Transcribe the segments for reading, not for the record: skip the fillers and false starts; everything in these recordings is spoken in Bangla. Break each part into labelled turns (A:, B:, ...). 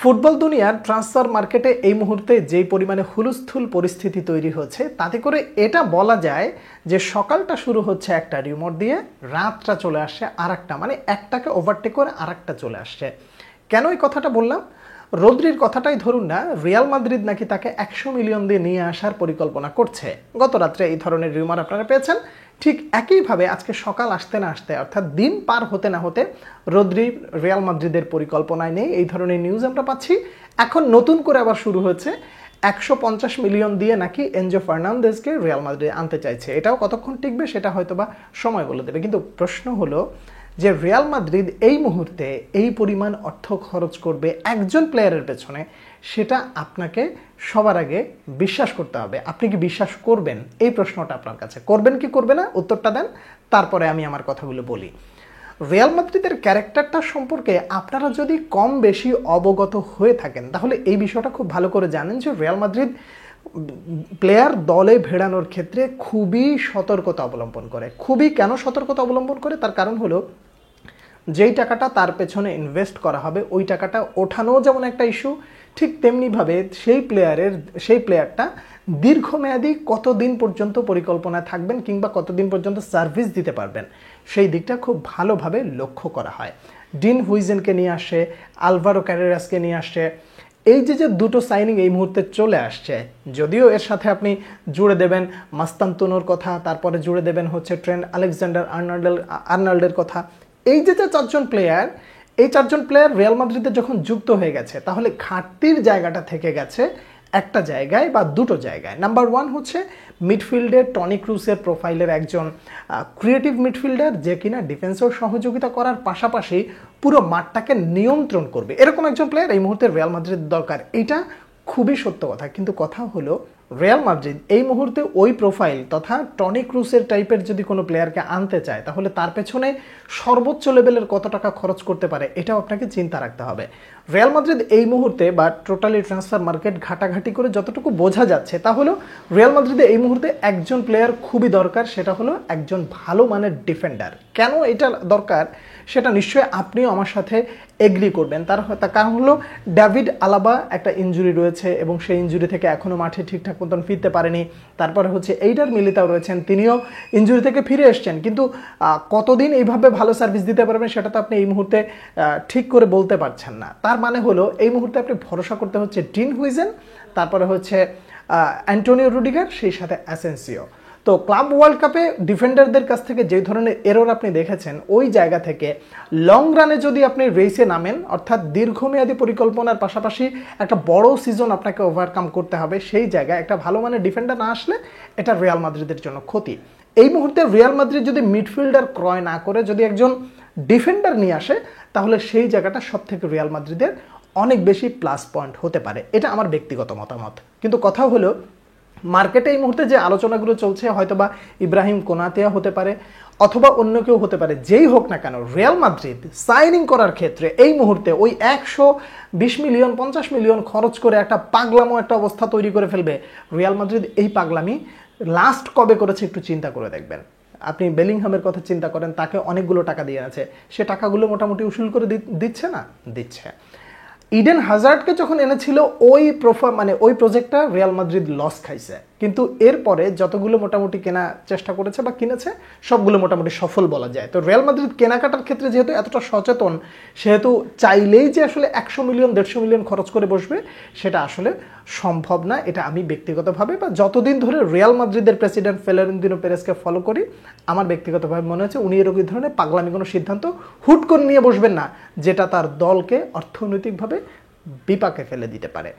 A: ফুটবল দুনিয়ার ট্রান্সফার মার্কেটে এই মুহূর্তে যেই পরিমাণে হুলস্থুল পরিস্থিতি তৈরি হচ্ছে তাতে করে এটা বলা যায় যে সকালটা শুরু হচ্ছে একটা রিউমার দিয়ে, রাতটা চলে আসছে আর একটা, মানে একটাকে ওভারটেক করে আর একটা চলে আসছে। কেন এই কথাটা বললাম? রদ্রির কথাটাই ধরুন না, রিয়াল মাদ্রিদ নাকি তাকে 100 মিলিয়ন দিয়ে নিয়ে আসার পরিকল্পনা করছে। গত রাত্রে এই ধরনের রিউমার আপনারা পেয়েছেন। ঠিক একইভাবে আজকে সকাল আসতে না আসতে, অর্থাৎ দিন পার হতে না হতে, রদ্রি রিয়াল মাদ্রিদের পরিকল্পনায় নেই এই ধরনের নিউজ আমরা পাচ্ছি। এখন নতুন করে আবার শুরু হচ্ছে 150 মিলিয়ন দিয়ে নাকি এনজো ফার্নান্দেজকে রিয়াল মাদ্রিদ আনতে চাইছে। এটাও কতক্ষণ টিকবে সেটা হয়তো বা সময় বলে দেবে, কিন্তু প্রশ্ন হলো যে রিয়াল মাদ্রিদ এই মুহূর্তে এই পরিমাণ অর্থ খরচ করবে একজন প্লেয়ারের পেছনে, সেটা আপনাকে সবার আগে বিশ্বাস করতে হবে। আপনি কি বিশ্বাস করবেন? এই প্রশ্নটা আপনার কাছে, করবেন কি করবে না উত্তরটা দেন, তারপরে আমি আমার কথাগুলো বলি। রিয়াল মাদ্রিদের ক্যারেক্টারটা সম্পর্কে আপনারা যদি কম বেশি অবগত হয়ে থাকেন তাহলে এই বিষয়টা খুব ভালো করে জানেন যে রিয়াল মাদ্রিদ প্লেয়ার দলে ভেড়ানোর ক্ষেত্রে খুবই সতর্কতা অবলম্বন করে। কেন সতর্কতা অবলম্বন করে? তার কারণ হলো যেই টাকাটা তার পেছনে ইনভেস্ট করা হবে ওই টাকাটা ওঠানো যেমন একটা ইস্যু, ঠিক তেমনিভাবে সেই প্লেয়ারটা দীর্ঘমেয়াদী কতদিন পর্যন্ত পরিকল্পনায় থাকবেন কিংবা কতদিন পর্যন্ত সার্ভিস দিতে পারবেন সেই দিকটা খুব ভালোভাবে লক্ষ্য করা হয়। ডিন হুইজেনকে নিয়ে আসে, আলভারো ক্যারেরাসকে নিয়ে আসে। এই যে দুটো সাইনিং এই মুহূর্তে চলে আসছে, যদিও এর সাথে আপনি জুড়ে দেবেন মাস্তানতুনোর কথা, তারপরে জুড়ে দেবেন হচ্ছে ট্রেন্ট আলেকজান্ডার আর্নল্ডের কথা। এই যে চারজন প্লেয়ার, এই চারজন প্লেয়ার রিয়াল মাদ্রিদে যখন যুক্ত হয়ে গেছে তাহলে ঘাটতির জায়গাটা থেকে গেছে একটা জায়গায় বা দুটো জায়গায়। নাম্বার ওয়ান হচ্ছে মিডফিল্ডের টনি ক্রুসের প্রোফাইলের একজন ক্রিয়েটিভ মিডফিল্ডার, যে কিনা ডিফেন্সেও সহযোগিতা করার পাশাপাশি পুরো মাঠটাকে নিয়ন্ত্রণ করবে, এরকম একজন প্লেয়ার এই মুহূর্তে রিয়াল মাদ্রিদ দরকার। এইটা খুবই সত্য কথা, কিন্তু কথা হলো রিয়াল মাদ্রিদ এই মুহূর্তে ওই প্রোফাইল তথা টনি ক্রুসের টাইপের যদি কোনো প্লেয়ারকে আনতে চায় তাহলে তার পেছনে সর্বোচ্চ লেভেলের কত টাকা খরচ করতে পারে এটাও আপনাকে চিন্তা রাখতে হবে। রিয়াল মাদ্রিদ এই মুহূর্তে বা টোটালি ট্রান্সফার মার্কেট ঘাটাঘাটি করে যতটুকু বোঝা যাচ্ছে তা হলো রিয়াল মাদ্রিদে এই মুহূর্তে একজন প্লেয়ার খুবই দরকার, সেটা হলো একজন ভালো মানের ডিফেন্ডার। কেন এটা দরকার সেটা নিশ্চয়ই আপনিও আমার সাথে এগ্রি করবেন। তার কারণ হলো ডেভিড আলাবা একটা ইনজুরি রয়েছে এবং সেই ইনজুরি থেকে এখনও মাঠে ঠিকঠাক মতন ফিরতে পারেনি। তারপরে হচ্ছে এইডার মিলিতাও রয়েছেন, তিনিও ইনজুরি থেকে ফিরে এসছেন, কিন্তু কতদিন এইভাবে ভালো সার্ভিস দিতে পারবেন সেটা তো আপনি এই মুহূর্তে ঠিক করে বলতে পারছেন না। তার মানে হলো এই মুহূর্তে আপনি ভরসা করতে হচ্ছে ডিন হুইজেন, তারপরে হচ্ছে অ্যান্টোনিও রুডিগার, সেই সাথে অ্যাসেন্সিও। তো ক্লাব ওয়ার্ল্ড কাপে ডিফেন্ডারদের কাছ থেকে যে ধরনের এরর আপনি দেখেছেন ওই জায়গা থেকে লং রানে যদি আপনি রেসে নামেন, অর্থাৎ দীর্ঘমেয়াদী পরিকল্পনার পাশাপাশি একটা বড় সিজন আপনাকে ওভারকাম করতে হবে, সেই জায়গায় একটা ভালো মানের ডিফেন্ডার না আসলে এটা রিয়াল মাদ্রিদের জন্য ক্ষতি। এই মুহূর্তে রিয়াল মাদ্রিদ যদি মিডফিল্ডার ক্রয় না করে যদি একজন ডিফেন্ডার নিয়ে আসে তাহলে সেই জায়গাটা সব থেকে রিয়াল মাদ্রিদের অনেক বেশি প্লাস পয়েন্ট হতে পারে, এটা আমার ব্যক্তিগত মতামত। কিন্তু কথা হলো মার্কেটে এই মুহূর্তে যে আলোচনাগুলো চলছে হয়তোবা ইব্রাহিম কোনাতেয়া হতে পারে অথবা অন্য কেউ হতে পারে, যেই হোক না কেন রিয়াল মাদ্রিদ সাইনিং করার ক্ষেত্রে এই মুহূর্তে ওই 120 মিলিয়ন 50 মিলিয়ন খরচ করে একটা পাগলামো একটা অবস্থা তৈরি করে ফেলবে। রিয়াল মাদ্রিদ এই পাগলামি লাস্ট কবে করেছে একটু চিন্তা করে দেখবেন। আপনি বেলিংহামের কথা চিন্তা করেন, তাকে অনেকগুলো টাকা দিয়ে আছে, সে টাকাগুলো মোটামুটি উসুল করে দিচ্ছে না? দিচ্ছে। ইডেন হাজার্ডকে যখন এনেছিল ওই প্রজেক্টটা রিয়াল মাদ্রিদ লস খাইছে, কিন্তু এরপরে যতগুলো মোটামুটি কেনা চেষ্টা করেছে বা কিনেছে সবগুলো মোটামুটি সফল বলা যায়। তো রিয়াল মাদ্রিদ কেনাকাটার ক্ষেত্রে যেহেতু এতটা সচেতন, সেহেতু চাইলেই যে আসলে 100 মিলিয়ন 150 মিলিয়ন খরচ করে বসবে সেটা আসলে সম্ভব না। এটা আমি ব্যক্তিগতভাবে বা যতদিন ধরে রিয়াল মাদ্রিদের প্রেসিডেন্ট ফ্লোরেন্তিনো পেরেজকে ফলো করি আমার ব্যক্তিগতভাবে মনে হচ্ছে উনি এরকম ধরনের পাগলামি কোনো সিদ্ধান্ত হুট করে নিয়ে বসবেন না যেটা তার দলকে অর্থনৈতিকভাবে বিপাকে ফেলে দিতে পারে।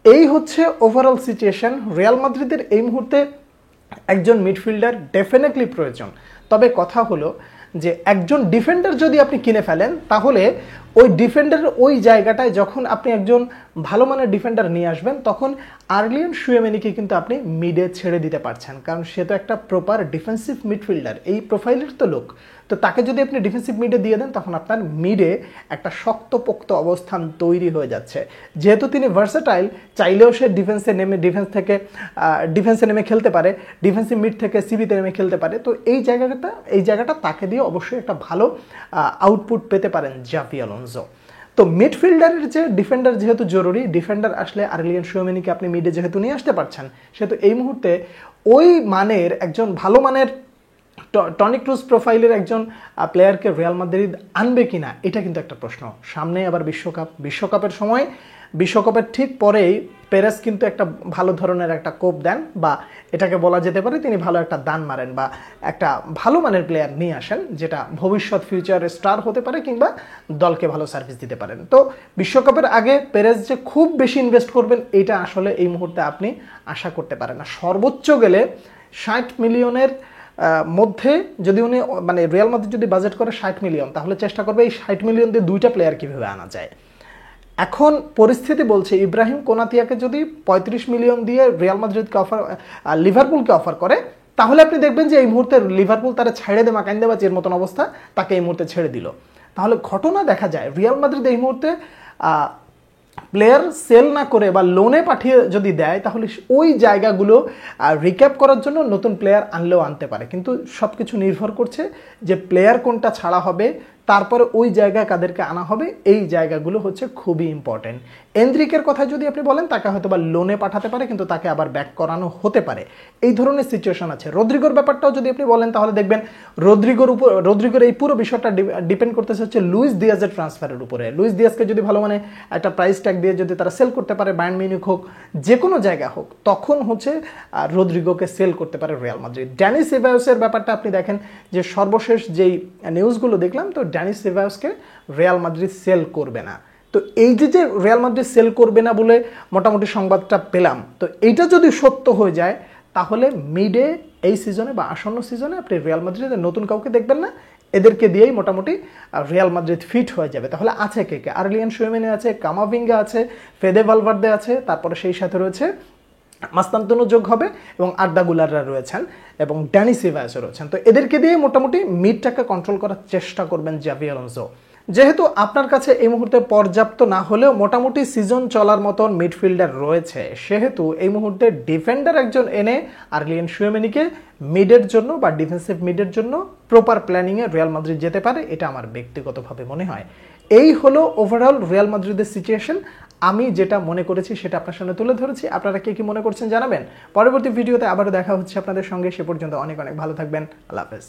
A: এই হচ্ছে ওভারঅল সিচুয়েশন। রিয়াল মাদ্রিদের এই মুহূর্তে একজন মিডফিল্ডার ডেফিনেটলি প্রয়োজন, তবে কথা হলো যে একজন ডিফেন্ডার যদি আপনি কিনে ফেলেন তাহলে ওই ডিফেন্ডারের ওই জায়গাটায় যখন আপনি একজন ভালো মানের ডিফেন্ডার নিয়ে আসবেন তখন আর্লিয়ান শুয়েমেনিকে কিন্তু আপনি মিডে ছেড়ে দিতে পারছেন, কারণ সে তো একটা প্রপার ডিফেন্সিভ মিডফিল্ডার, এই প্রোফাইলের তো লোক। তো তাকে যদি আপনি ডিফেন্সিভ মিডে দিয়ে দেন তখন আপনার মিডে একটা শক্তপোক্ত অবস্থান তৈরি হয়ে যাচ্ছে। যেহেতু তিনি ভার্সেটাইল, চাইলেও সে ডিফেন্সে নেমে খেলতে পারে, ডিফেন্সিভ মিড থেকে সিবিতে নেমে খেলতে পারে। তো এই জায়গাটা তাকে দিয়ে অবশ্যই একটা ভালো আউটপুট পেতে পারেন জাভি আলোনসো। তো মিডফিল্ডারের যে ডিফেন্ডার যেহেতু জরুরি, ডিফেন্ডার আসলে আরেলিয়ান শুয়েমেনিকে আপনি মিডে যেহেতু নিয়ে আসতে পারছেন, সেহেতু এই মুহূর্তে ওই মানের একজন ভালো মানের টনি ক্রুজ প্রোফাইলের একজন প্লেয়ারকে রিয়াল মাদ্রিদ আনবে কিনা এটা কিন্তু একটা প্রশ্ন। সামনে আবার বিশ্বকাপের সময়, বিশ্বকাপের ঠিক পরেই পেরেস কিন্তু একটা ভালো ধরনের একটা কোপ দেন, বা এটাকে বলা যেতে পারে তিনি ভালো একটা দান মারেন বা একটা ভালো মানের প্লেয়ার নিয়ে আসেন, যেটা ভবিষ্যৎ ফিউচার স্টার হতে পারে কিংবা দলকে ভালো সার্ভিস দিতে পারেন। তো বিশ্বকাপের আগে পেরেস যে খুব বেশি ইনভেস্ট করবেন এটা আসলে এই মুহূর্তে আপনি আশা করতে পারেন না। সর্বোচ্চ গেলে 60 মিলিয়নের মধ্যে যদি উনি মানে রিয়াল মাদ্রিদ যদি বাজেট করে 60 মিলিয়ন, তাহলে চেষ্টা করবে এই 60 মিলিয়ন দিয়ে 2টা প্লেয়ার কীভাবে আনা যায়। এখন পরিস্থিতি বলছে ইব্রাহিম কোনাতিয়াকে যদি 35 মিলিয়ন দিয়ে রিয়াল মাদ্রিদকে লিভারপুলকে অফার করে, তাহলে আপনি দেখবেন যে এই মুহূর্তে লিভারপুল তারা ছেড়ে দে মাকাইন্দে বা এর মতন অবস্থা, তাকে এই মুহূর্তে ছেড়ে দিল। তাহলে ঘটনা দেখা যায় রিয়াল মাদ্রিদ এই মুহূর্তে প্লেয়ার সেল না করে বা লোনে পাঠিয়ে যদি দেয়, তাহলে ওই জায়গাগুলো রিক্যাপ করার জন্য নতুন প্লেয়ার আনলেও আনতে পারে। কিন্তু সব কিছু নির্ভর করছে যে প্লেয়ার কোনটা ছাড়া হবে, তারপরে ওই জায়গায় কাদেরকে আনা হবে, এই জায়গাগুলো হচ্ছে খুবই ইম্পর্টেন্ট। এনদ্রিকের কথা যদি আপনি বলেন, তাকে হয়তো বা লোনে পাঠাতে পারে, কিন্তু তাকে আবার ব্যাক করানো হতে পারে, এই ধরনের সিচুয়েশন আছে। রদ্রিগোর ব্যাপারটাও যদি আপনি বলেন, তাহলে দেখবেন রদ্রিগোর এই পুরো বিষয়টা ডিপেন্ড করতেছে হচ্ছে লুইস দিয়াজের ট্রান্সফারের উপরে। লুইস দিয়াজকে যদি ভালো মানে একটা প্রাইস ট্যাগ দিয়ে যদি তারা সেল করতে পারে, বায়ার্ন মিউনিখ হোক, যে কোনো জায়গা হোক, তখন হচ্ছে রদ্রিগোকে সেল করতে পারে রিয়াল মাদ্রিদ। ড্যানি সেবায়োসের ব্যাপারটা আপনি দেখেন যে সর্বশেষ যেই নিউজগুলো দেখলাম, তো ড্যানি সেবায়োসকে রিয়াল মাদ্রিদ সেল করবে না। তো এই যে রিয়াল মাদ্রিদ সেল করবে না বলে মোটামুটি সংবাদটা পেলাম, তো এইটা যদি সত্য হয়ে যায়, তাহলে মিডে এই সিজনে বা আসন্ন সিজনে আপনি রিয়াল মাদ্রিদের নতুন কাউকে দেখবেন না, এদেরকে দিয়েই মোটামুটি রিয়াল মাদ্রিদ ফিট হয়ে যাবে। তাহলে আছে কে কে? আরেলিয়ান শুয়েমেনি আছে, কামাভিঙ্গা আছে, ফেদে ভালভার্দে আছে, তারপরে সেই সাথে রয়েছে মাস্তান্তনু যোগ হবে এবং আর্দা গুলাররা রয়েছেন এবং ড্যানি সেবায়োসও রয়েছেন। তো এদেরকে দিয়ে মোটামুটি মিডটাকে কন্ট্রোল করার চেষ্টা করবেন জাভি আলোনসো। যেহেতু আপনার কাছে এই মুহূর্তে পর্যাপ্ত না হলেও মোটামুটি সিজন চলার মতন মিডফিল্ডার রয়েছে, সেহেতু এই মুহূর্তে ডিফেন্ডার একজন এনে আরেলিয়ান শুয়েমেনিকে মিডের জন্য বা ডিফেন্সিভ মিডের জন্য প্রপার প্ল্যানিংয়ে রিয়াল মাদ্রিদ যেতে পারে, এটা আমার ব্যক্তিগতভাবে মনে হয়। এই হলো ওভারঅল রিয়াল মাদ্রিদের সিচুয়েশন। আমি যেটা মনে করেছি সেটা আপনার সামনে তুলে ধরেছি। আপনারা কে কি মনে করছেন জানাবেন। পরবর্তী ভিডিওতে আবারও দেখা হচ্ছে আপনাদের সঙ্গে। সে পর্যন্ত অনেক অনেক ভালো থাকবেন। আল্লাহ হাফেজ।